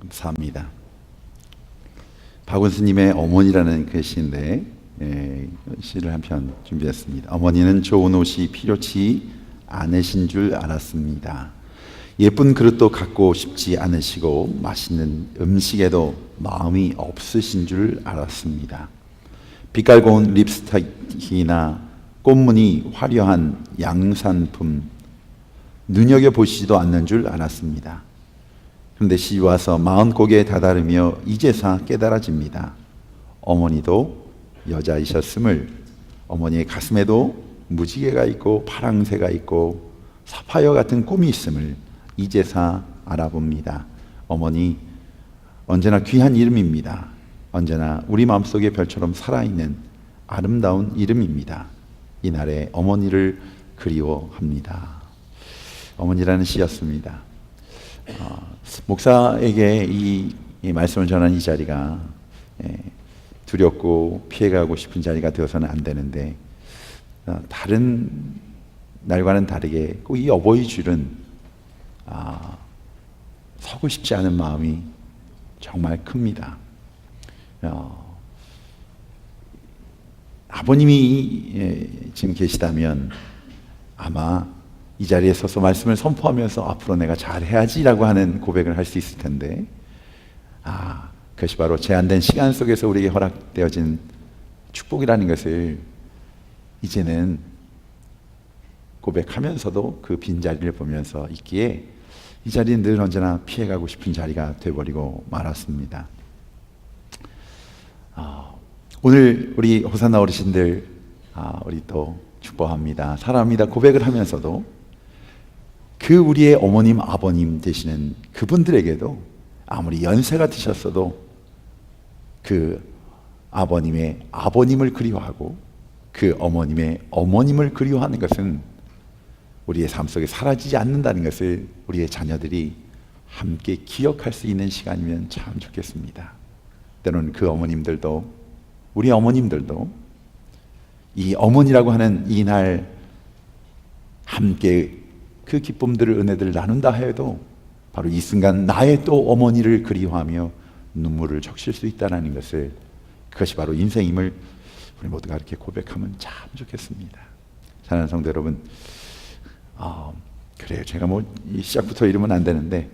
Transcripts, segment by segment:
감사합니다. 박원수님의 어머니라는 그 시인데 시를 한 편 준비했습니다. 어머니는 좋은 옷이 필요치 않으신 줄 알았습니다. 예쁜 그릇도 갖고 싶지 않으시고 맛있는 음식에도 마음이 없으신 줄 알았습니다. 빛깔 고운 립스틱이나 꽃무늬 화려한 양산품 눈여겨보시지도 않는 줄 알았습니다. 그런데 시집 와서 마흔곡에 다다르며 이제서 깨달아집니다. 어머니도 여자이셨음을, 어머니의 가슴에도 무지개가 있고 파랑새가 있고 사파이어 같은 꿈이 있음을 이제서 알아봅니다. 어머니, 언제나 귀한 이름입니다. 언제나 우리 마음속에 별처럼 살아있는 아름다운 이름입니다. 이날에 어머니를 그리워합니다. 어머니라는 시였습니다. 목사에게 이 말씀을 전하는 이 자리가 두렵고 피해가고 싶은 자리가 되어서는 안 되는데, 다른 날과는 다르게 꼭 이 어버이 줄은 서고 싶지 않은 마음이 정말 큽니다. 아버님이 지금 계시다면 아마 이 자리에 서서 말씀을 선포하면서 앞으로 내가 잘해야지라고 하는 고백을 할 수 있을 텐데, 그것이 바로 제한된 시간 속에서 우리에게 허락되어진 축복이라는 것을 이제는 고백하면서도 그 빈자리를 보면서 있기에 이 자리는 늘 언제나 피해가고 싶은 자리가 되어버리고 말았습니다. 오늘 우리 호산나 어르신들 우리 또 축복합니다. 사랑합니다 고백을 하면서도 그 우리의 어머님 아버님 되시는 그분들에게도 아무리 연세가 드셨어도 그 아버님의 아버님을 그리워하고 그 어머님의 어머님을 그리워하는 것은 우리의 삶 속에 사라지지 않는다는 것을 우리의 자녀들이 함께 기억할 수 있는 시간이면 참 좋겠습니다. 때로는 그 어머님들도, 우리 어머님들도 이 어머니라고 하는 이 날 함께 그 기쁨들을, 은혜들을 나눈다 해도 바로 이 순간 나의 또 어머니를 그리워하며 눈물을 적실 수 있다는 것을, 그것이 바로 인생임을 우리 모두가 이렇게 고백하면 참 좋겠습니다. 사랑하는 성도 여러분, 그래요. 제가 이 시작부터 이러면 안 되는데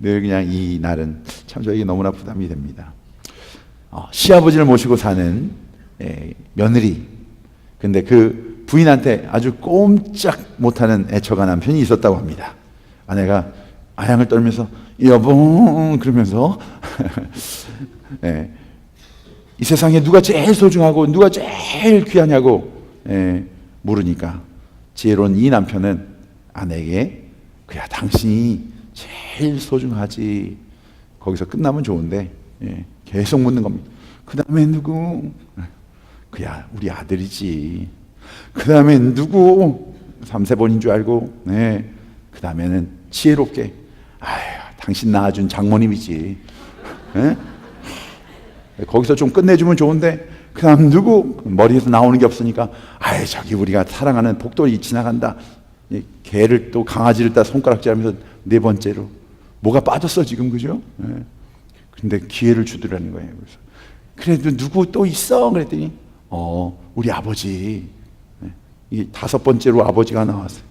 늘 그냥 이 날은 참 저에게 너무나 부담이 됩니다. 시아버지를 모시고 사는 며느리, 근데 그 부인한테 아주 꼼짝 못하는 애처가 남편이 있었다고 합니다. 아내가 아양을 떨면서 여보 그러면서 이 세상에 누가 제일 소중하고 누가 제일 귀하냐고 물으니까 지혜로운 이 남편은 아내에게 그야 당신이 제일 소중하지, 거기서 끝나면 좋은데 계속 묻는 겁니다. 그 다음에 누구? 그야 우리 아들이지. 그 다음에 누구? 3세번인 줄 알고. 그 다음에는 지혜롭게 당신 낳아준 장모님이지. 거기서 좀 끝내주면 좋은데 그 다음 누구? 머리에서 나오는 게 없으니까 저기 우리가 사랑하는 복돌이 지나간다. 개를 또 강아지를 따 손가락질하면서 네 번째로 뭐가 빠졌어 지금, 그죠? 근데 기회를 주더라는 거예요. 그래서 그래도 누구 또 있어? 그랬더니 우리 아버지. 이 다섯 번째로 아버지가 나왔어요.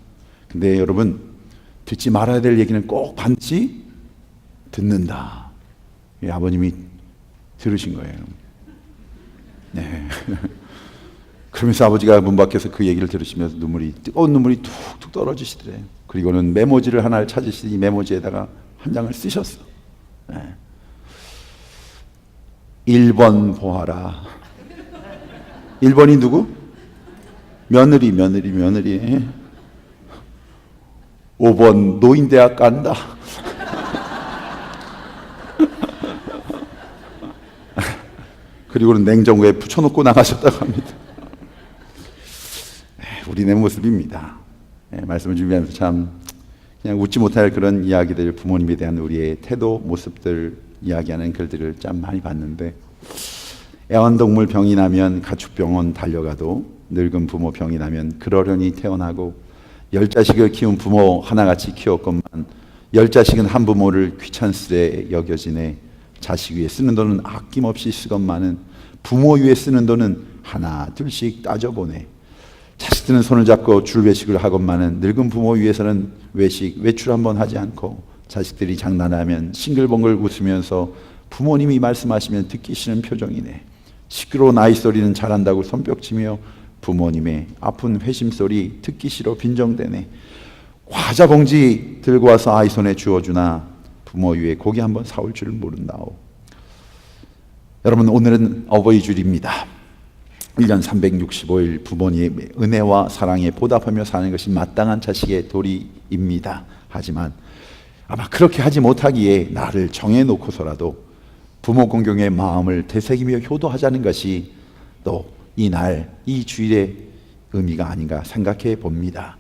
근데 여러분, 듣지 말아야 될 얘기는 꼭 반드시 듣는다. 아버님이 들으신 거예요. 그러면서 아버지가 문 밖에서 그 얘기를 들으시면서 뜨거운 눈물이 툭툭 떨어지시더래요. 그리고는 메모지를 하나를 찾으시더니 메모지에다가 한 장을 쓰셨어. 1번 보아라. 1번이 누구? 며느리. 5번 노인대학 간다. 그리고는 냉장고에 붙여놓고 나가셨다고 합니다. 우리네 모습입니다. 말씀을 준비하면서 참 그냥 웃지 못할 그런 이야기들, 부모님에 대한 우리의 태도, 모습들 이야기하는 글들을 참 많이 봤는데, 애완동물 병이 나면 가축병원 달려가도 늙은 부모 병이 나면 그러려니 태어나고, 10자식을 키운 부모 하나같이 키웠건만 열 자식은 한 부모를 귀찮으되 여겨지네. 자식 위에 쓰는 돈은 아낌없이 쓰건만은 부모 위에 쓰는 돈은 하나 둘씩 따져보네. 자식들은 손을 잡고 줄외식을 하건만은 늙은 부모 위해서는 외출 한번 하지 않고, 자식들이 장난하면 싱글벙글 웃으면서 부모님이 말씀하시면 듣기 싫은 표정이네. 시끄러운 아이 소리는 잘한다고 손뼉치며 부모님의 아픈 회심소리 듣기 싫어 빈정대네. 과자 봉지 들고 와서 아이 손에 주어주나 부모 위에 고기 한번 사올 줄 모른다오. 여러분, 오늘은 어버이 주일입니다. 1년 365일 부모님의 은혜와 사랑에 보답하며 사는 것이 마땅한 자식의 도리입니다. 하지만 아마 그렇게 하지 못하기에 나를 정해놓고서라도 부모 공경의 마음을 되새기며 효도하자는 것이 또 이날, 이 주일의 의미가 아닌가 생각해 봅니다.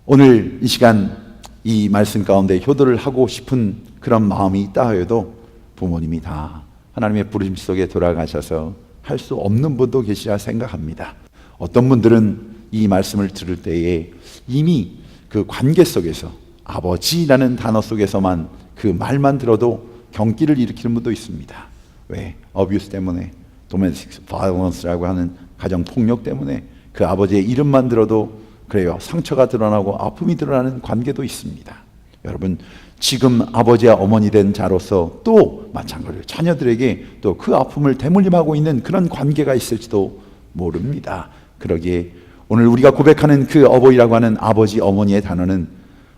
오늘 이 시간 이 말씀 가운데 효도를 하고 싶은 그런 마음이 있다 해도 부모님이 다 하나님의 부르심 속에 돌아가셔서 할 수 없는 분도 계시라 생각합니다. 어떤 분들은 이 말씀을 들을 때에 이미 그 관계 속에서 아버지라는 단어 속에서만 그 말만 들어도 경기를 일으키는 분도 있습니다. 왜? 어뷰스 때문에, 도메스틱 바이올런스라고 하는 가정 폭력 때문에 그 아버지의 이름만 들어도 그래요, 상처가 드러나고 아픔이 드러나는 관계도 있습니다. 여러분, 지금 아버지와 어머니 된 자로서 또 마찬가지로 자녀들에게 또 그 아픔을 대물림하고 있는 그런 관계가 있을지도 모릅니다. 그러기에 오늘 우리가 고백하는 그 어버이라고 하는 아버지, 어머니의 단어는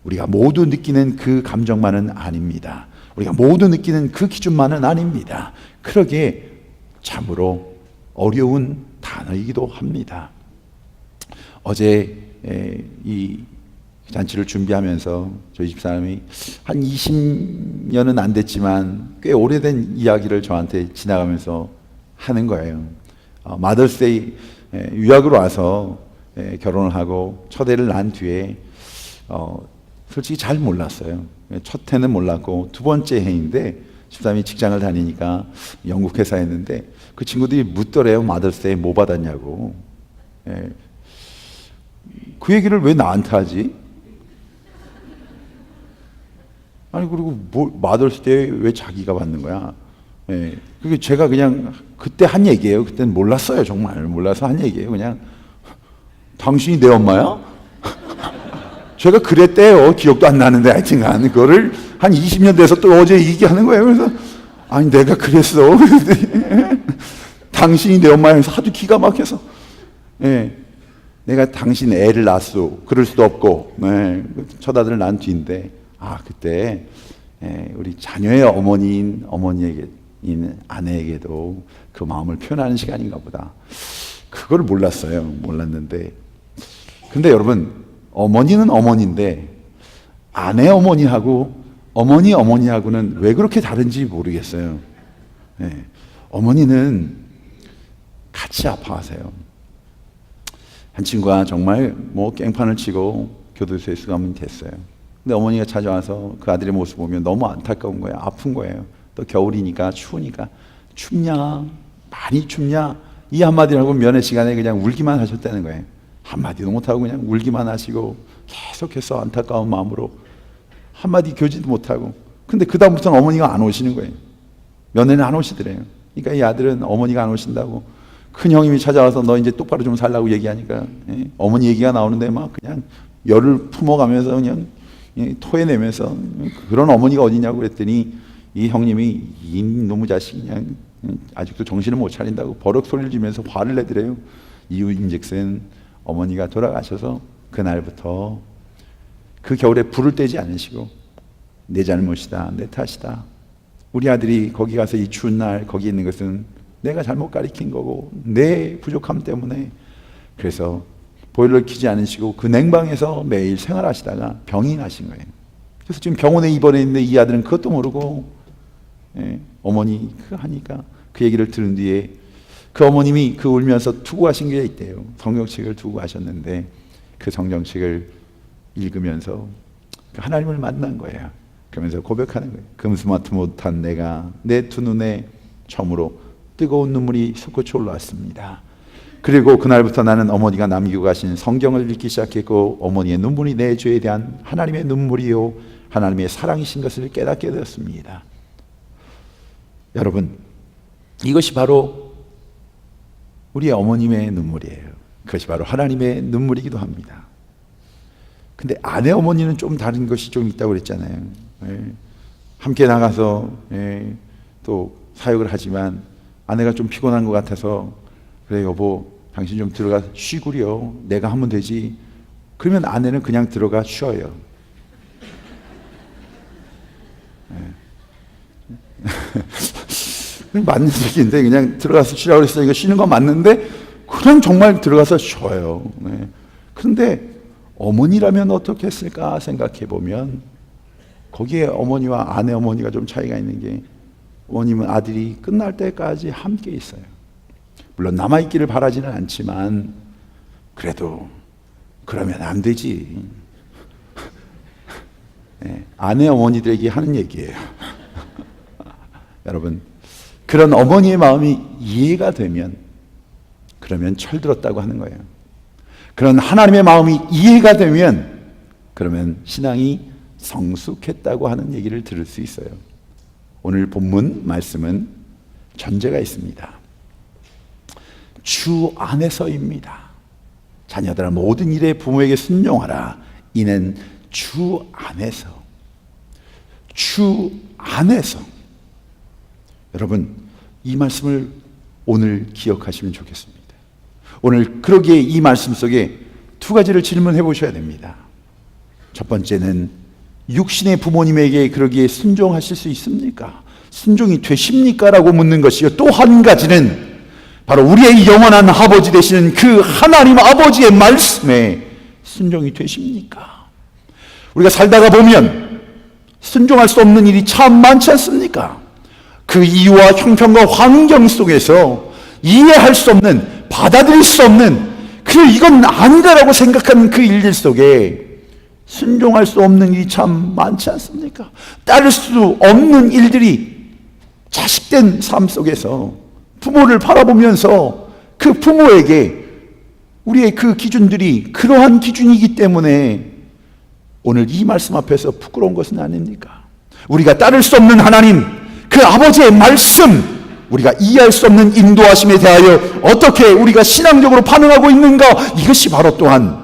우리가 모두 느끼는 그 감정만은 아닙니다. 우리가 모두 느끼는 그 기준만은 아닙니다. 그러기에 참으로 어려운 단어이기도 합니다. 어제 이 잔치를 준비하면서 저희 집사람이 한 20년은 안 됐지만 꽤 오래된 이야기를 저한테 지나가면서 하는 거예요. 마더스데이 유학으로 와서 결혼을 하고 첫 애를 낳은 뒤에 솔직히 잘 몰랐어요. 첫 해는 몰랐고 두 번째 해인데 집사람이 직장을 다니니까 영국 회사였는데 그 친구들이 묻더래요. 마더스데이 뭐 받았냐고. 그 얘기를 왜 나한테 하지? 아니, 그리고 마더스데이 왜 자기가 받는 거야? 그게 제가 그냥 그때 한 얘기예요. 그때는 몰랐어요. 정말 몰라서 한 얘기예요. 그냥 당신이 내 엄마야? 제가 그랬대요. 기억도 안 나는데 하여튼간 그거를 한 20년 돼서 또 어제 얘기하는 거예요. 그래서 아니 내가 그랬어. 당신이 내 엄마야 해서 하도 기가 막혀서 내가 당신 애를 낳았어. 그럴 수도 없고 첫 아들을 낳은 뒤인데 그때 우리 자녀의 어머니에게 있는 아내에게도 그 마음을 표현하는 시간인가 보다. 그걸 몰랐어요. 몰랐는데 근데 여러분, 어머니는 어머니인데 아내 어머니하고 어머니하고는 왜 그렇게 다른지 모르겠어요. 어머니는 같이 아파하세요. 한 친구가 정말 깽판을 치고 교도소에 수감이 됐어요. 근데 어머니가 찾아와서 그 아들의 모습 보면 너무 안타까운 거예요. 아픈 거예요. 또 겨울이니까 추우니까 춥냐? 많이 춥냐? 이 한마디라고 면회 시간에 그냥 울기만 하셨다는 거예요. 한마디도 못하고 그냥 울기만 하시고 계속해서 안타까운 마음으로 한마디 교지도 못하고. 근데 그 다음부터는 어머니가 안 오시는 거예요. 면회는 안 오시더래요. 그러니까 이 아들은 어머니가 안 오신다고 큰 형님이 찾아와서 너 이제 똑바로 좀 살라고 얘기하니까 어머니 얘기가 나오는데 막 그냥 열을 품어가면서 그냥 토해내면서 그런 어머니가 어디냐고 그랬더니 이 형님이 이놈의 자식이 그냥 아직도 정신을 못 차린다고 버럭 소리를 지면서 화를 내더래요. 이유인즉슨 어머니가 돌아가셔서 그날부터 그 겨울에 불을 떼지 않으시고 내 잘못이다, 내 탓이다. 우리 아들이 거기 가서 이 추운 날 거기 있는 것은 내가 잘못 가르친 거고 내 부족함 때문에. 그래서 보일러를 켜지 않으시고 그 냉방에서 매일 생활하시다가 병이 나신 거예요. 그래서 지금 병원에 입원해 있는데 이 아들은 그것도 모르고 어머니 그 하니까 그 얘기를 들은 뒤에 그 어머님이 그 울면서 투구하신 게 있대요. 성경책을 두고 가셨는데 그 성경책을 읽으면서 하나님을 만난 거예요. 그러면서 고백하는 거예요. 금스마트 못한 내가 내 두 눈에 처음으로 뜨거운 눈물이 솟구쳐 올라왔습니다. 그리고 그날부터 나는 어머니가 남기고 가신 성경을 읽기 시작했고 어머니의 눈물이 내 죄에 대한 하나님의 눈물이요 하나님의 사랑이신 것을 깨닫게 되었습니다. 여러분, 이것이 바로 우리 어머님의 눈물이에요. 그것이 바로 하나님의 눈물이기도 합니다. 근데 아내 어머니는 좀 다른 것이 좀 있다고 그랬잖아요. 함께 나가서 또 사역을 하지만 아내가 좀 피곤한 것 같아서 그래 여보 당신 좀 들어가 쉬구려 내가 하면 되지. 그러면 아내는 그냥 들어가 쉬어요. 맞는 얘기인데 그냥 들어가서 쉬라고 그랬으니까 쉬는 건 맞는데 그냥 정말 들어가서 쉬어요. 그런데 어머니라면 어떻게 했을까 생각해 보면 거기에 어머니와 아내 어머니가 좀 차이가 있는 게 어머님은 아들이 끝날 때까지 함께 있어요. 물론 남아있기를 바라지는 않지만 그래도 그러면 안 되지. 아내 어머니들에게 하는 얘기예요. 여러분, 그런 어머니의 마음이 이해가 되면 그러면 철들었다고 하는 거예요. 그런 하나님의 마음이 이해가 되면 그러면 신앙이 성숙했다고 하는 얘기를 들을 수 있어요. 오늘 본문 말씀은 전제가 있습니다. 주 안에서입니다. 자녀들아 모든 일에 부모에게 순종하라. 이는 주 안에서. 주 안에서. 여러분, 이 말씀을 오늘 기억하시면 좋겠습니다. 오늘 그러기에 이 말씀 속에 두 가지를 질문해 보셔야 됩니다. 첫 번째는 육신의 부모님에게 그러기에 순종하실 수 있습니까? 순종이 되십니까? 라고 묻는 것이요. 또 한 가지는 바로 우리의 영원한 아버지 되시는 그 하나님 아버지의 말씀에 순종이 되십니까? 우리가 살다가 보면 순종할 수 없는 일이 참 많지 않습니까? 그 이유와 형편과 환경 속에서 이해할 수 없는, 받아들일 수 없는, 이건 아니다라고 생각하는 그 일들 속에 순종할 수 없는 일이 참 많지 않습니까? 따를 수 없는 일들이 자식된 삶 속에서 부모를 바라보면서 그 부모에게 우리의 그 기준들이 그러한 기준이기 때문에 오늘 이 말씀 앞에서 부끄러운 것은 아닙니까? 우리가 따를 수 없는 하나님, 그 아버지의 말씀, 우리가 이해할 수 없는 인도하심에 대하여 어떻게 우리가 신앙적으로 반응하고 있는가, 이것이 바로 또한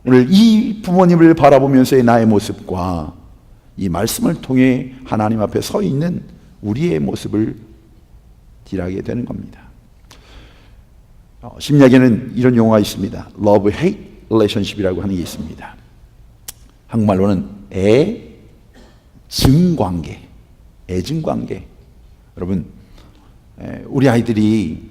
오늘 이 부모님을 바라보면서의 나의 모습과 이 말씀을 통해 하나님 앞에 서 있는 우리의 모습을 딜하게 되는 겁니다. 심리학에는 이런 용어가 있습니다. Love-hate relationship이라고 하는 게 있습니다. 한국말로는 애증관계. 애증관계. 여러분, 우리 아이들이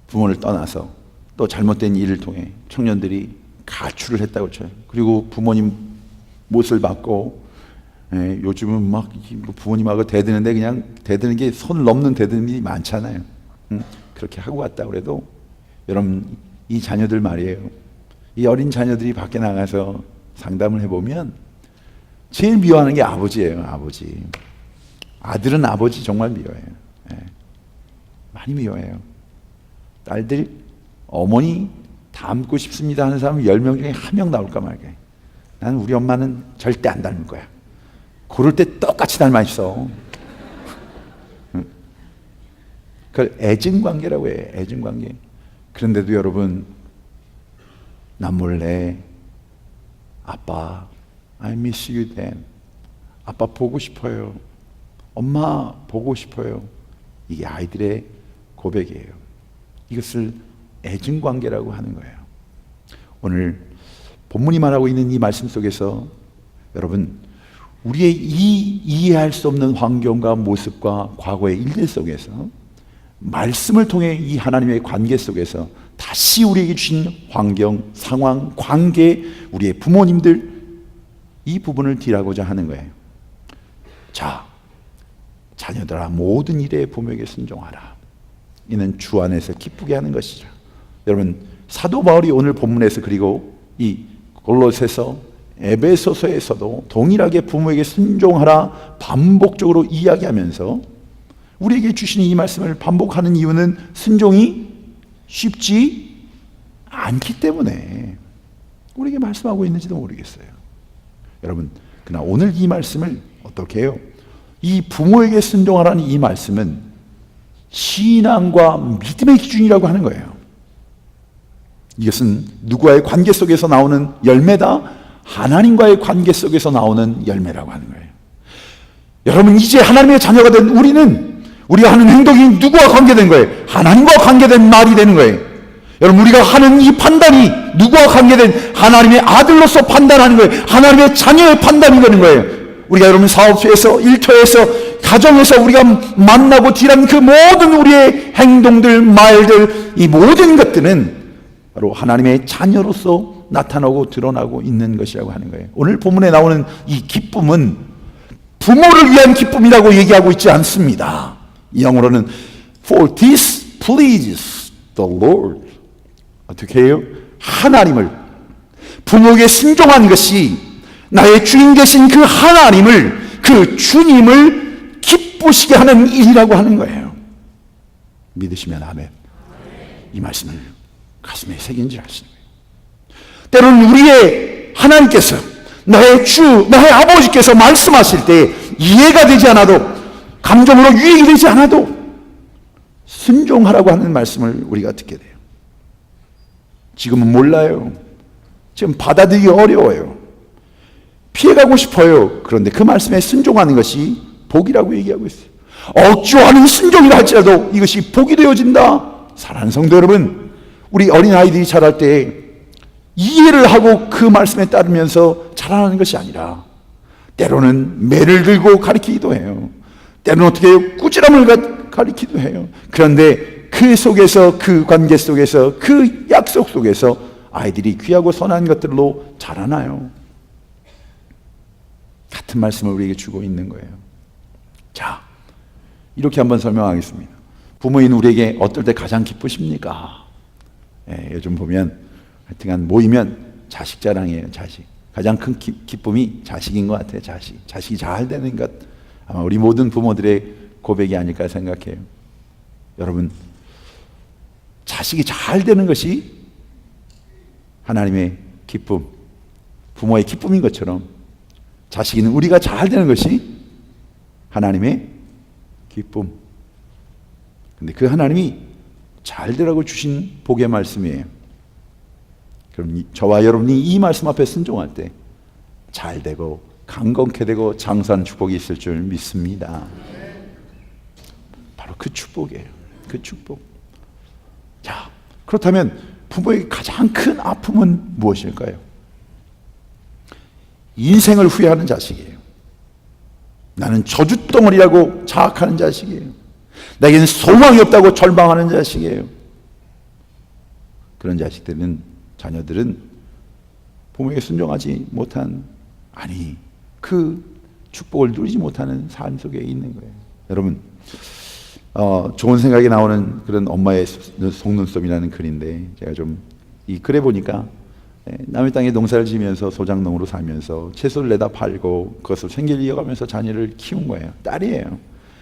부모를 떠나서 또 잘못된 일을 통해 청년들이 가출을 했다고 쳐요. 그리고 부모님 못을 받고 요즘은 막 부모님하고 대드는데 그냥 대드는 게 손을 넘는 대드는 일이 많잖아요. 그렇게 하고 왔다고 그래도 여러분, 이 자녀들 말이에요. 이 어린 자녀들이 밖에 나가서 상담을 해보면 제일 미워하는 게 아버지예요. 아버지. 아들은 아버지 정말 미워해요. 많이 미워해요. 딸들 어머니 닮고 싶습니다 하는 사람은 10명 중에 1명 나올까 말까. 나는 우리 엄마는 절대 안 닮을 거야. 고를 때 똑같이 닮아 있어. 그걸 애증관계라고 해요. 애증관계. 그런데도 여러분, 남몰래 아빠 I miss you dad. 아빠 보고 싶어요. 엄마 보고 싶어요. 이게 아이들의 고백이에요. 이것을 애증관계라고 하는 거예요. 오늘 본문이 말하고 있는 이 말씀 속에서 여러분, 우리의 이 이해할 수 없는 환경과 모습과 과거의 일들 속에서 말씀을 통해 이 하나님의 관계 속에서 다시 우리에게 주신 환경, 상황, 관계, 우리의 부모님들, 이 부분을 딜하고자 하는 거예요. 자, 자녀들아 모든 일에 부모에게 순종하라. 이는 주 안에서 기쁘게 하는 것이라. 여러분, 사도 바울이 오늘 본문에서 그리고 이 골로새서, 에베소서에서도 동일하게 부모에게 순종하라 반복적으로 이야기하면서 우리에게 주신 이 말씀을 반복하는 이유는 순종이 쉽지 않기 때문에 우리에게 말씀하고 있는지도 모르겠어요. 여러분, 그러나 오늘 이 말씀을 어떻게 해요? 이 부모에게 순종하라는 이 말씀은 신앙과 믿음의 기준이라고 하는 거예요. 이것은 누구와의 관계 속에서 나오는 열매다, 하나님과의 관계 속에서 나오는 열매라고 하는 거예요. 여러분, 이제 하나님의 자녀가 된 우리가 하는 행동이 누구와 관계된 거예요? 하나님과 관계된 말이 되는 거예요. 여러분, 우리가 하는 이 판단이 누구와 관계된 하나님의 아들로서 판단하는 거예요. 하나님의 자녀의 판단이 되는 거예요. 우리가 여러분 사업소에서, 일터에서, 가정에서 우리가 만나고 딜하는 그 모든 우리의 행동들, 말들, 이 모든 것들은 바로 하나님의 자녀로서 나타나고 드러나고 있는 것이라고 하는 거예요. 오늘 본문에 나오는 이 기쁨은 부모를 위한 기쁨이라고 얘기하고 있지 않습니다. 이 영어로는 For this pleases the Lord. 어떻게 해요? 하나님을, 부모에게 순종한 것이 나의 주인 되신 그 하나님을, 그 주님을 기쁘시게 하는 일이라고 하는 거예요. 믿으시면 아멘. 이 말씀을 가슴에 새긴지 아시는 거예요. 때로는 우리의 하나님께서, 나의 주, 나의 아버지께서 말씀하실 때 이해가 되지 않아도, 감정으로 유익이 되지 않아도 순종하라고 하는 말씀을 우리가 듣게 돼요. 지금은 몰라요. 지금 받아들이기 어려워요. 피해가고 싶어요. 그런데 그 말씀에 순종하는 것이 복이라고 얘기하고 있어요. 억지로하는 순종이라 할지라도 이것이 복이 되어진다. 사랑하는 성도 여러분, 우리 어린아이들이 자랄 때 이해를 하고 그 말씀에 따르면서 자라나는 것이 아니라 때로는 매를 들고 가르치기도 해요. 때로는 어떻게 해요? 꾸지람을 가르치기도 해요. 그런데 그 속에서, 그 관계 속에서, 그 약속 속에서 아이들이 귀하고 선한 것들로 자라나요. 같은 말씀을 우리에게 주고 있는 거예요. 자, 이렇게 한번 설명하겠습니다. 부모인 우리에게 어떨 때 가장 기쁘십니까? 요즘 보면 하여튼간 모이면 자식 자랑이에요. 자식. 가장 큰 기쁨이 자식인 것 같아요. 자식이 잘 되는 것. 아마 우리 모든 부모들의 고백이 아닐까 생각해요. 여러분, 자식이 잘 되는 것이 하나님의 기쁨, 부모의 기쁨인 것처럼 자식인 우리가 잘 되는 것이 하나님의 기쁨. 근데 그 하나님이 잘 되라고 주신 복의 말씀이에요. 그럼 저와 여러분이 이 말씀 앞에 순종할 때 잘 되고 강건케 되고 장수하는 축복이 있을 줄 믿습니다. 바로 그 축복이에요. 그 축복. 자, 그렇다면 부모의 가장 큰 아픔은 무엇일까요? 인생을 후회하는 자식이에요. 나는 저주덩어리라고 자학하는 자식이에요. 나에게는 소망이 없다고 절망하는 자식이에요. 그런 자식들은, 자녀들은 부모에게 순종하지 못한, 아니 그 축복을 누리지 못하는 삶 속에 있는 거예요. 여러분, 좋은 생각이 나오는 그런 엄마의 속눈썹이라는 글인데, 제가 좀 이 글에 보니까 남의 땅에 농사를 지면서 소작농으로 살면서 채소를 내다 팔고 그것을 생계를 이어가면서 자녀를 키운 거예요. 딸이에요.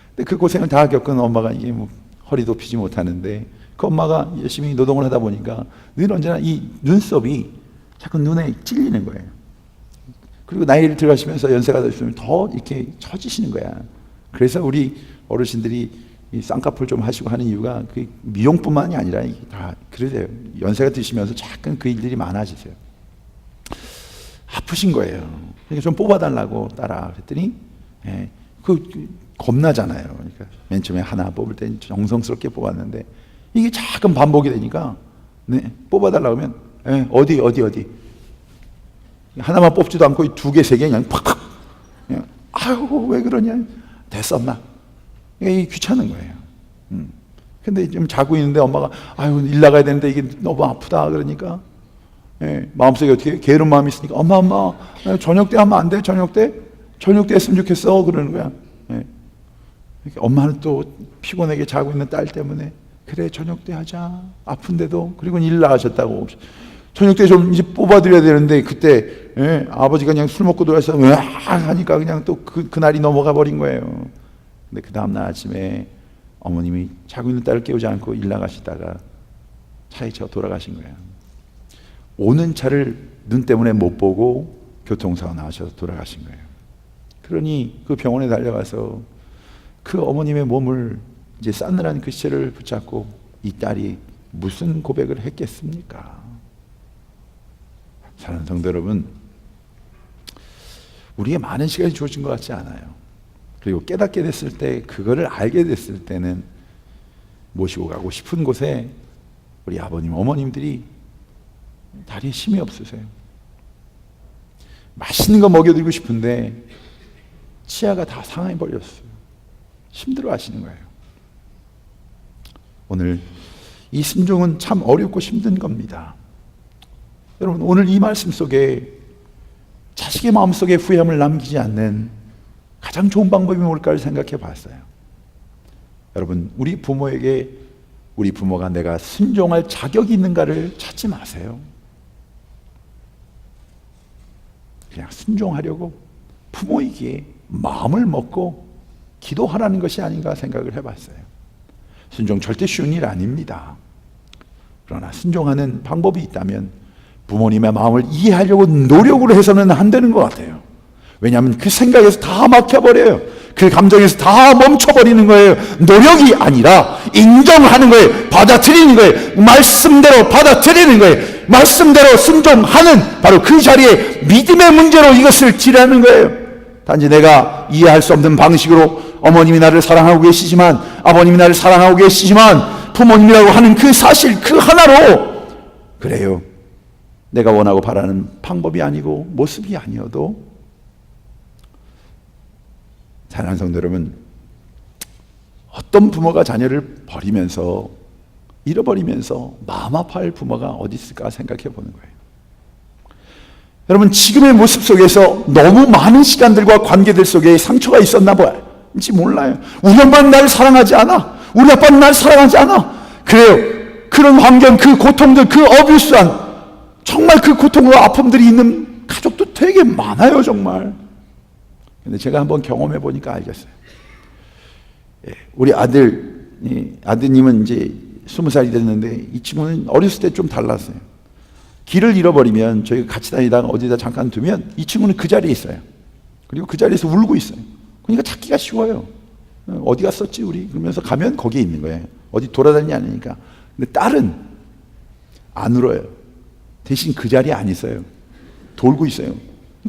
근데 그 고생을 다 겪은 엄마가 이게 뭐 허리도 펴지 못하는데, 그 엄마가 열심히 노동을 하다 보니까 늘 언제나 이 눈썹이 자꾸 눈에 찔리는 거예요. 그리고 나이를 들어가시면서 연세가 되시면 더 이렇게 처지시는 거야. 그래서 우리 어르신들이 이 쌍꺼풀 좀 하시고 하는 이유가 그 미용뿐만이 아니라 이게 다 그러세요. 연세가 드시면서 자꾸 그 일들이 많아지세요. 아프신 거예요. 그러니까 좀 뽑아달라고 따라 그랬더니 겁나잖아요. 그러니까 맨 처음에 하나 뽑을 때 정성스럽게 뽑았는데 이게 자꾸 반복이 되니까 뽑아달라고 하면 어디 하나만 뽑지도 않고 두 개, 세 개 그냥 팍팍. 그냥, 아유 왜 그러냐. 됐어 엄마. 이게 귀찮은 거예요. 근데 지금 자고 있는데 엄마가 아유 일 나가야 되는데 이게 너무 아프다 그러니까 마음속에 어떻게 게으른 마음이 있으니까 엄마 저녁 때 하면 안 돼? 저녁 때 했으면 좋겠어 그러는 거야. 엄마는 또 피곤하게 자고 있는 딸 때문에 그래 저녁 때 하자. 아픈데도. 그리고 일 나가셨다고 저녁 때 좀 이제 뽑아드려야 되는데 그때 아버지가 그냥 술 먹고 들어와서 하니까 그냥 또 그날이 넘어가 버린 거예요. 근데 그 다음날 아침에 어머님이 자고 있는 딸을 깨우지 않고 일 나가시다가 차에 쳐 돌아가신 거예요. 오는 차를 눈 때문에 못 보고 교통사고 나셔서 돌아가신 거예요. 그러니 그 병원에 달려가서 그 어머님의 몸을 이제 싸늘한 그 시체를 붙잡고 이 딸이 무슨 고백을 했겠습니까? 사랑하는 성도 여러분, 우리에게 많은 시간이 주어진 것 같지 않아요. 그리고 깨닫게 됐을 때, 그거를 알게 됐을 때는 모시고 가고 싶은 곳에 우리 아버님, 어머님들이 다리에 힘이 없으세요. 맛있는 거 먹여드리고 싶은데 치아가 다 상해버렸어요. 힘들어 하시는 거예요. 오늘 이 순종은 참 어렵고 힘든 겁니다. 여러분, 오늘 이 말씀 속에 자식의 마음속에 후회함을 남기지 않는 가장 좋은 방법이 뭘까를 생각해 봤어요. 여러분, 우리 부모에게 우리 부모가 내가 순종할 자격이 있는가를 찾지 마세요. 그냥 순종하려고 부모에게 마음을 먹고 기도하라는 것이 아닌가 생각을 해봤어요. 순종 절대 쉬운 일 아닙니다. 그러나 순종하는 방법이 있다면 부모님의 마음을 이해하려고 노력을 해서는 안 되는 것 같아요. 왜냐하면 그 생각에서 다 막혀버려요. 그 감정에서 다 멈춰버리는 거예요. 노력이 아니라 인정하는 거예요. 받아들이는 거예요. 말씀대로 받아들이는 거예요. 말씀대로 순종하는 바로 그 자리에 믿음의 문제로 이것을 지라는 거예요. 단지 내가 이해할 수 없는 방식으로 어머님이 나를 사랑하고 계시지만, 아버님이 나를 사랑하고 계시지만, 부모님이라고 하는 그 사실 그 하나로, 그래요, 내가 원하고 바라는 방법이 아니고 모습이 아니어도, 사랑하는 성도 여러분, 어떤 부모가 자녀를 버리면서 잃어버리면서 마음 아파할 부모가 어디 있을까 생각해 보는 거예요. 여러분, 지금의 모습 속에서 너무 많은 시간들과 관계들 속에 상처가 있었나 봐인지 몰라요. 우리 엄마는 나를 사랑하지 않아. 우리 아빠는 나를 사랑하지 않아. 그래요. 그런 환경, 그 고통들, 그 어뷰스한, 정말 그 고통과 아픔들이 있는 가족도 되게 많아요, 정말. 근데 제가 한번 경험해 보니까 알겠어요. 우리 아드님은 이제 20살이 됐는데, 이 친구는 어렸을 때 좀 달랐어요. 길을 잃어버리면 저희가 같이 다니다가 어디다 잠깐 두면 이 친구는 그 자리에 있어요. 그리고 그 자리에서 울고 있어요. 그러니까 찾기가 쉬워요. 어디 갔었지 우리? 그러면서 가면 거기에 있는 거예요. 어디 돌아다니지 않으니까. 근데 딸은 안 울어요. 대신 그 자리에 안 있어요. 돌고 있어요.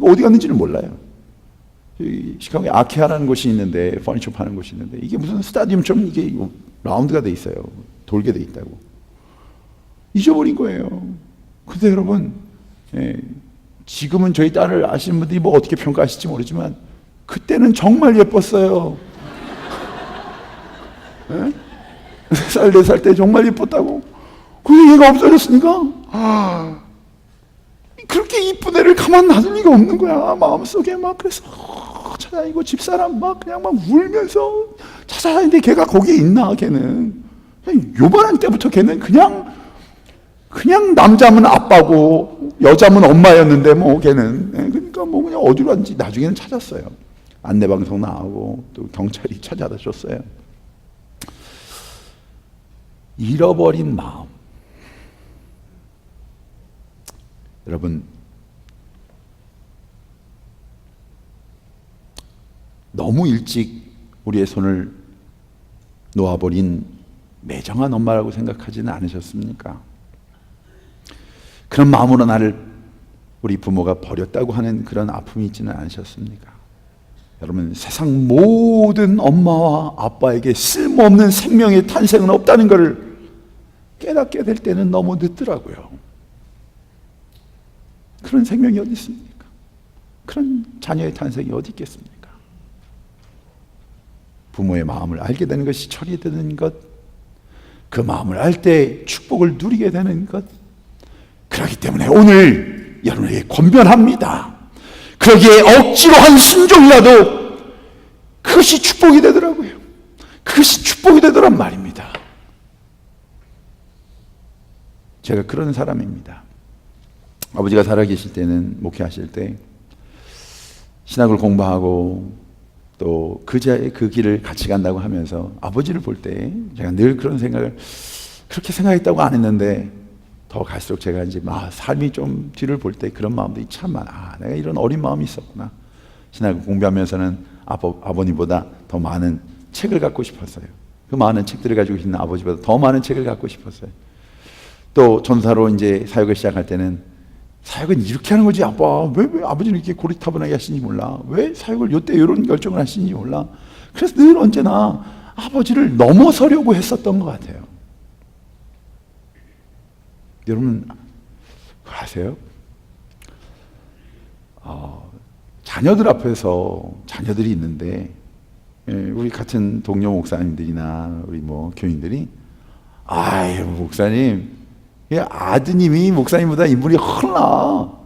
어디 갔는지는 몰라요. 시카고에 아케아라는 곳이 있는데, 퍼니처 파는 곳이 있는데, 이게 무슨 스타디움처럼 이게 라운드가 돼 있어요. 돌게 돼 있다고. 잊어버린 거예요. 근데 여러분, 지금은 저희 딸을 아시는 분들이 뭐 어떻게 평가하실지 모르지만, 그때는 정말 예뻤어요. 3살, 4살 때 정말 예뻤다고. 근데 얘가 없어졌으니까, 그렇게 이쁜 애를 가만 놔둘 리가 없는 거야. 마음속에 막. 그래서 찾아다니고, 집사람 막 그냥 막 울면서 찾아다니는데, 걔가 거기에 있나, 걔는. 요만한 때부터 걔는 그냥 남자면 아빠고 여자면 엄마였는데, 뭐 걔는. 그러니까 뭐 그냥 어디로 갔는지 나중에는 찾았어요. 안내방송 나오고 또 경찰이 찾아다 줬어요. 잃어버린 마음. 여러분, 너무 일찍 우리의 손을 놓아버린 매정한 엄마라고 생각하지는 않으셨습니까? 그런 마음으로 나를 우리 부모가 버렸다고 하는 그런 아픔이 있지는 않으셨습니까? 여러분, 세상 모든 엄마와 아빠에게 쓸모없는 생명의 탄생은 없다는 것을 깨닫게 될 때는 너무 늦더라고요. 그런 생명이 어디 있습니까? 그런 자녀의 탄생이 어디 있겠습니까? 부모의 마음을 알게 되는 것이 철이 되는 것, 그 마음을 알 때 축복을 누리게 되는 것, 그렇기 때문에 오늘 여러분에게 권면합니다. 그러기에 억지로 한 순종이라도 그것이 축복이 되더라고요. 그것이 축복이 되더란 말입니다. 제가 그런 사람입니다. 아버지가 살아계실 때는, 목회하실 때 신학을 공부하고 또 그 길을 같이 간다고 하면서 아버지를 볼 때 제가 늘 그런 생각을, 그렇게 생각했다고 안 했는데 더 갈수록 제가 이제 삶이 좀 뒤를 볼 때 그런 마음들이 참 많아. 내가 이런 어린 마음이 있었구나. 신학을 공부하면서는 아버님보다 더 많은 책을 갖고 싶었어요. 그 많은 책들을 가지고 있는 아버지보다 더 많은 책을 갖고 싶었어요. 또 전사로 이제 사역을 시작할 때는 사역은 이렇게 하는 거지 아빠. 왜 아버지는 이렇게 고리타분하게 하시는지 몰라. 왜 사역을 요때 이런 결정을 하시는지 몰라. 그래서 늘 언제나 아버지를 넘어서려고 했었던 것 같아요. 여러분 아세요? 자녀들 앞에서 자녀들이 있는데 우리 같은 동료 목사님들이나 우리 교인들이 아유 목사님 아드님이 목사님보다 인물이 흘러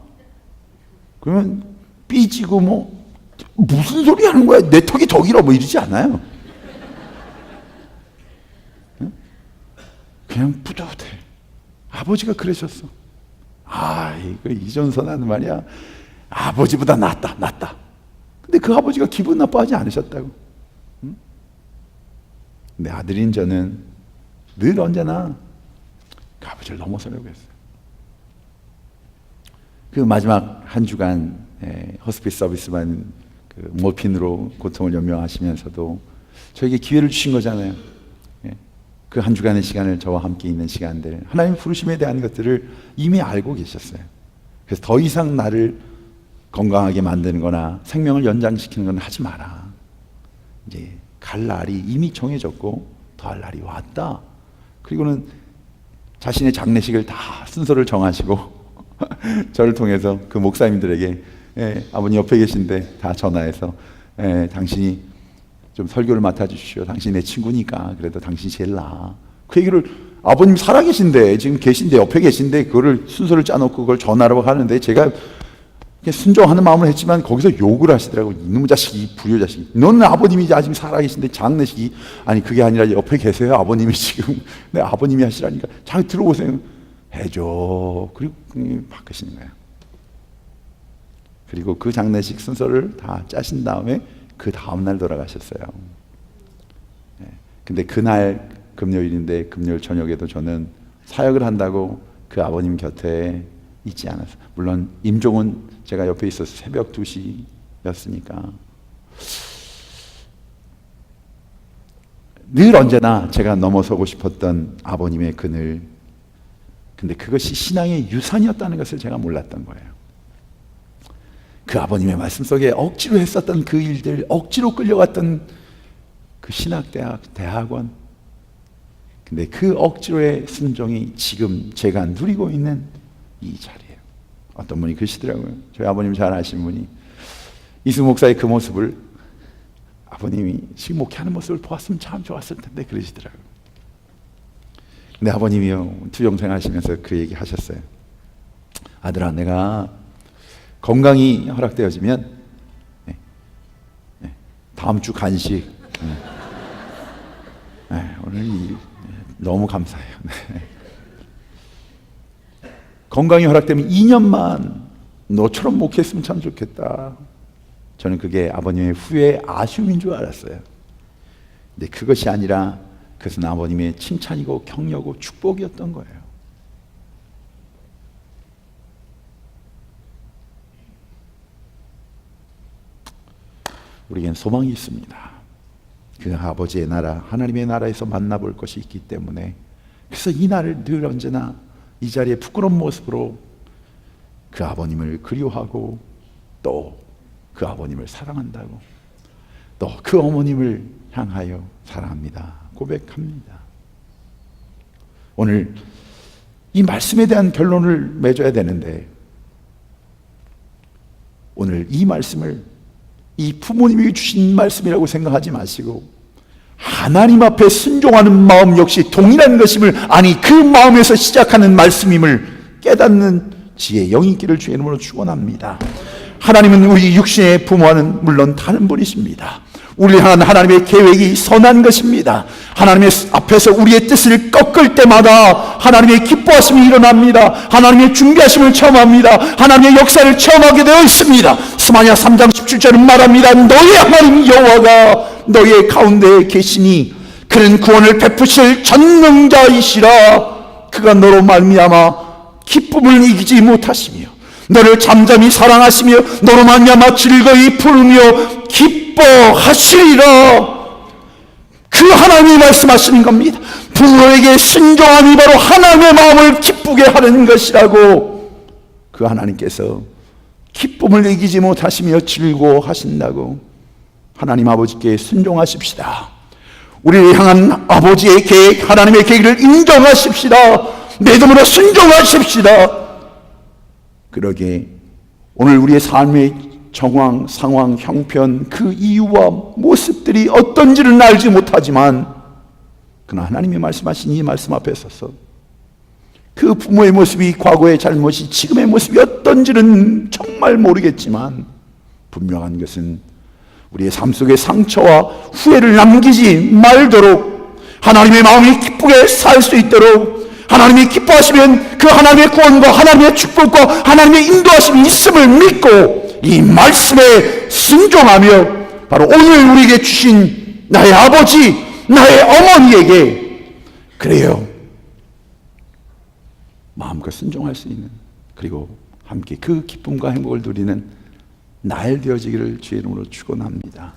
그러면 삐지고 무슨 소리 하는 거야 내 턱이 더 길어 이러지 않아요. 그냥 뿌듯해. 아버지가 그러셨어. 이거 이전선하는 말이야. 아버지보다 낫다. 근데 그 아버지가 기분 나빠하지 않으셨다고. 내 아들인 저는 늘 언제나 그 아버지를 넘어서려고 했어요. 그 마지막 한 주간 호스피스 서비스만 그 모핀으로 고통을 연명하시면서도 저에게 기회를 주신 거잖아요. 그 한 주간의 시간을 저와 함께 있는 시간들, 하나님의 부르심에 대한 것들을 이미 알고 계셨어요. 그래서 더 이상 나를 건강하게 만드는 거나 생명을 연장시키는 건 하지 마라. 이제 갈 날이 이미 정해졌고 더할 날이 왔다. 그리고는 자신의 장례식을 다 순서를 정하시고 저를 통해서 그 목사님들에게 아버님 옆에 계신데 다 전화해서 당신이 좀 설교를 맡아주시오. 당신이 내 친구니까 그래도 당신이 제일 나아. 그 얘기를 아버님 살아계신데 지금 계신데 옆에 계신데 그거를 순서를 짜놓고 그걸 전하라고 하는데 제가 순종하는 마음을 했지만 거기서 욕을 하시더라고요. 이놈의 자식이 불효자식이. 너는 아버님이 아직 살아계신데 장례식이 아니 그게 아니라 옆에 계세요. 아버님이 지금 내 아버님이 하시라니까 잘 들어보세요. 해줘. 그리고 바꾸시는 거예요. 그리고 그 장례식 순서를 다 짜신 다음에 그 다음날 돌아가셨어요. 근데 그날 금요일인데 금요일 저녁에도 저는 사역을 한다고 그 아버님 곁에 있지 않았어요. 물론 임종은 제가 옆에 있어서 새벽 2시였으니까 늘 언제나 제가 넘어서고 싶었던 아버님의 그늘, 근데 그것이 신앙의 유산이었다는 것을 제가 몰랐던 거예요. 그 아버님의 말씀 속에 억지로 했었던 그 일들, 억지로 끌려갔던 그 신학대학, 대학원, 근데 그 억지로의 순종이 지금 제가 누리고 있는 이 자리예요. 어떤 분이 그러시더라고요. 저희 아버님 잘 아시는 분이 이승 목사의 그 모습을 아버님이 지금 목회하는 모습을 보았으면 참 좋았을 텐데 그러시더라고요. 근데 아버님이요 투정생 하시면서 그 얘기 하셨어요. 아들아, 내가 건강이 허락되어지면 다음 주 간식 오늘 너무 감사해요. 건강이 허락되면 2년만 너처럼 목회했으면 참 좋겠다. 저는 그게 아버님의 후회의 아쉬움인 줄 알았어요. 근데 그것이 아니라 그것은 아버님의 칭찬이고 격려고 축복이었던 거예요. 우리에겐 소망이 있습니다. 그 아버지의 나라, 하나님의 나라에서 만나볼 것이 있기 때문에 그래서 이 날을 늘 언제나 이 자리에 부끄러운 모습으로 그 아버님을 그리워하고 또 그 아버님을 사랑한다고 또 그 어머님을 향하여 사랑합니다. 고백합니다. 오늘 이 말씀에 대한 결론을 맺어야 되는데 오늘 이 말씀을 이 부모님이 주신 말씀이라고 생각하지 마시고 하나님 앞에 순종하는 마음 역시 동일한 것임을, 아니 그 마음에서 시작하는 말씀임을 깨닫는 지혜 영이 있기를 주의 이름으로 축원합니다. 하나님은 우리 육신의 부모와는 물론 다른 분이십니다. 우리 향한 하나님의 계획이 선한 것입니다. 하나님의 앞에서 우리의 뜻을 꺾을 때마다 하나님의 기뻐하심이 일어납니다. 하나님의 준비하심을 체험합니다. 하나님의 역사를 체험하게 되어 있습니다. 스마냐 3장 17절은 말합니다. 너희 하나님 여호와가 너희의 가운데에 계시니 그 그는 구원을 베푸실 전능자이시라. 그가 너로 말미암아 기쁨을 이기지 못하시며 너를 잠잠히 사랑하시며 너로 말미암아 즐거이 부르며 기뻐하시리라. 그 하나님이 말씀하시는 겁니다. 부모에게 순종함이 바로 하나님의 마음을 기쁘게 하는 것이라고. 그 하나님께서 기쁨을 이기지 못하시며 즐거워하신다고. 하나님 아버지께 순종하십시다. 우리를 향한 아버지의 계획, 하나님의 계획을 인정하십시다. 믿음으로 순종하십시다. 그러게 오늘 우리의 삶의 정황, 상황, 형편, 그 이유와 모습들이 어떤지는 알지 못하지만 그러나 하나님이 말씀하신 이 말씀 앞에 서서 그 부모의 모습이 과거의 잘못이 지금의 모습이 어떤지는 정말 모르겠지만 분명한 것은 우리의 삶 속에 상처와 후회를 남기지 말도록 하나님의 마음이 기쁘게 살 수 있도록 하나님이 기뻐하시면 그 하나님의 구원과 하나님의 축복과 하나님의 인도하심이 있음을 믿고 이 말씀에 순종하며 바로 오늘 우리에게 주신 나의 아버지, 나의 어머니에게 그래요 마음껏 순종할 수 있는, 그리고 함께 그 기쁨과 행복을 누리는 날 되어지기를 주의 이름으로 축원합니다.